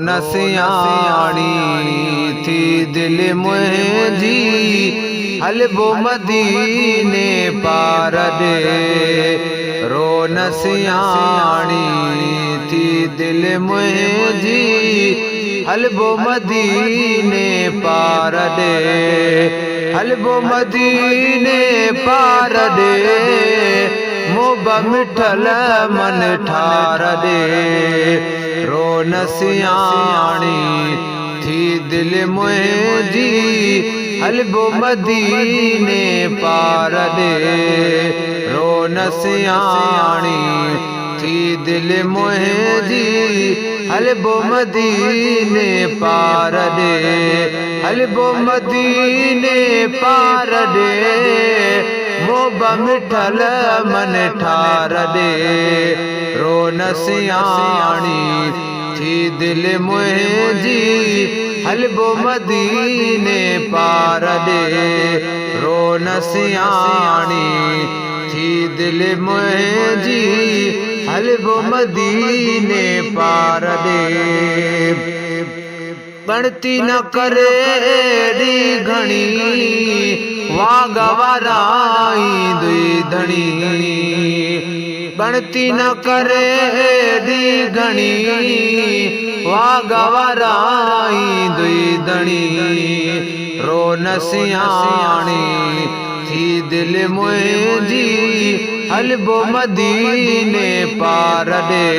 न सियाणी थी दिल मुंहिंजी हलबो मदीने पार ॾे। रो न सियाणी थी दिल मुंहिंजी हलबो मदीने पार ॾे। हलबो मदीने पार ॾे मोब मिठल मन ठार ॾे। रो न सियाणी थी दिल मुंहिंजी हलबो मदीने पार ॾे। रो न सियाणी थी दिल मुंहिंजी हलबो मदीने पार ॾे। हलबो मदीने पार ॾे मोब मिठल मन ठार ॾे। रो न सियाणी थी दिल मुंहिंजी हलबो मदीने पार ॾे। रो न सियाणी थी दिल मुंहिंजी हलबो मदीने पार ॾे। गणती न करे एॾी घणी वाग वाराई दुई धणी। गणती न करे एॾी घणी वाग वाराई दुई धणी। रो न सियाणी थी दिल मुंहिंजी हलबो मदीने पार ॾे।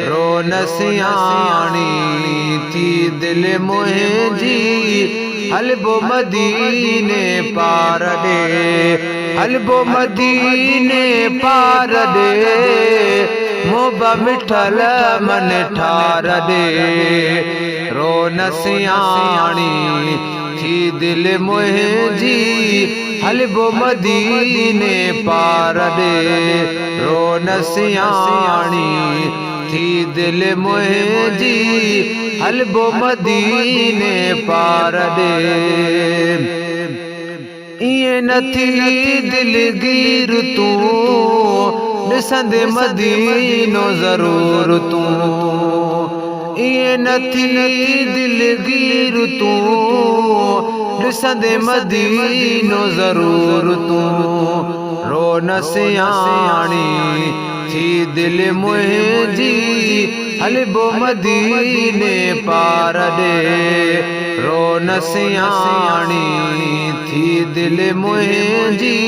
रो न सियाणी थी दिल मुंहिंजी हलबो मदीने पार ॾे। हलबो मदीने पार ॾे मोब मिठल मन ठार ॾे। रो न सियाणी थी दिल मुंहिंजी हलबो मदीने पार ॾे। रो न सियाणी थी दिल मुंहिंजी हलबो मदीने पार ॾे। इएं न थी दिलगीर तूं ॾिसंदे मदीनो ज़रूर तूं। इएं न थी दिलगीर तूं ॾिसंदे मदीनो ज़रूर तूं। रो न सियाणी थी दिल मुंहिंजी हलबो मदीने पार ॾे। रो न सियाणी थी दिल मुंहिंजी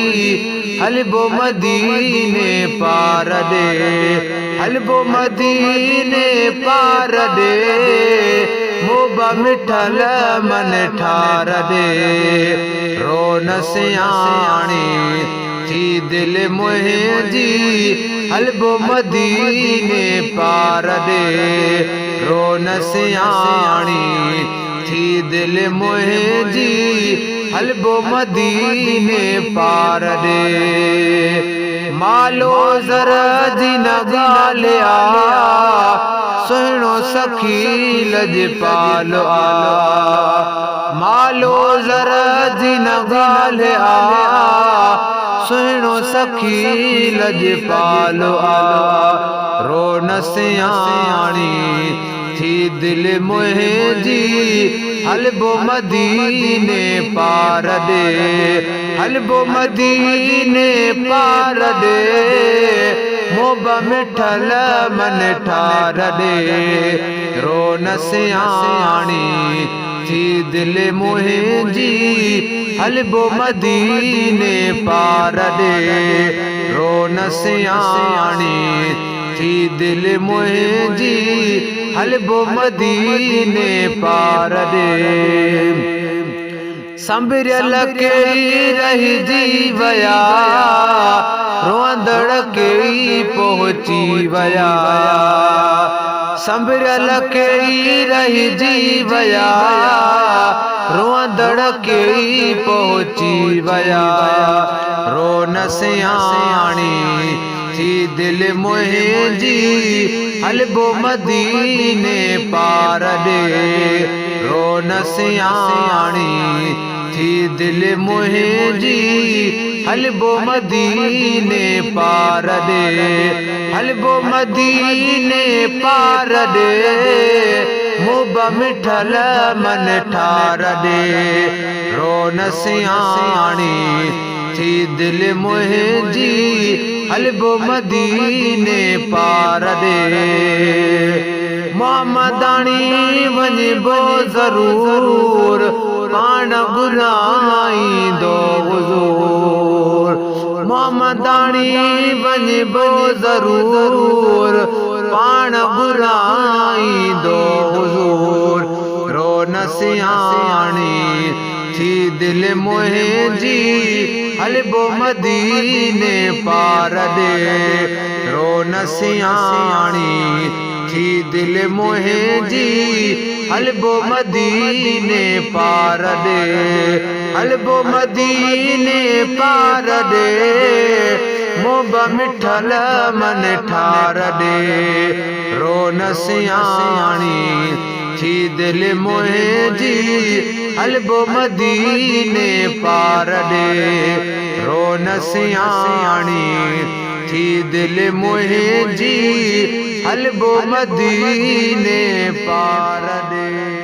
हलबो मदीने पार ॾे। हलबो मदीने पार ॾे मोब मिठल मन ठार ॾे। रो न सियाणी थी दिल मुंहिंजी हलबो मदीने पार ॾे। रो न सियाणी थी दिल मुंहिंजी हलबो मदीने पार ॾे। मालो ज़र जी न ॻाल्हिया सुहिणो सखी लजपाल आ। मालो ज़र जी न ॻाल्हिया सुहिणो सखी लजपाल आ। रो न सियाणी थी दिल मुंहिंजी हलबो मदीने पार ॾे। हलबो मदीने पार ॾे मोब मिठल मन ठार ॾे। रो न सियाणी थी दिल मुंहिंजी हलबो मदीने पार ॾे। रो न सियाणी थी दिल मुंहिंजी हलबो मदीने पार ॾे। संभरियल कई रहिजी वया रोअंदड़ कई पहुची वया। संभरियल कई रहिजी वया रोअंदड़ कई पहुची वया। रो न सियाणी थी दिल मुंहिंजी हलबो मदीने पार ॾे। रो न सियाणी थी दिल मुंहिंजी हलबो मदीने पार ॾे। हलबो मदीने पार ॾे मिठल मन ठार दे रोन सियाणी थी दिल मुंहिंजी हलबो मदीने पार दे मोहम्मदानी वञबो ज़रूर पाण घुराईंदो हुज़ूर मोहम्मदानी वञबो ज़रूर पाण घुराईंदो हुज़ूर रोन सियाणी थी दिल मुंहिंजी हलबो मदीने पार दे रोन सियाणी थी दिल मुंहिंजी हलबो मदीने पार दे हलबो मदीने पार दे मोब मिठल मन ठार दे रोन सियाणी थी दिल मुंहिंजी हलबो मदीने पार दे रोन सियाणी थी दिल मुंहिंजी हलबो मदीने पार दे।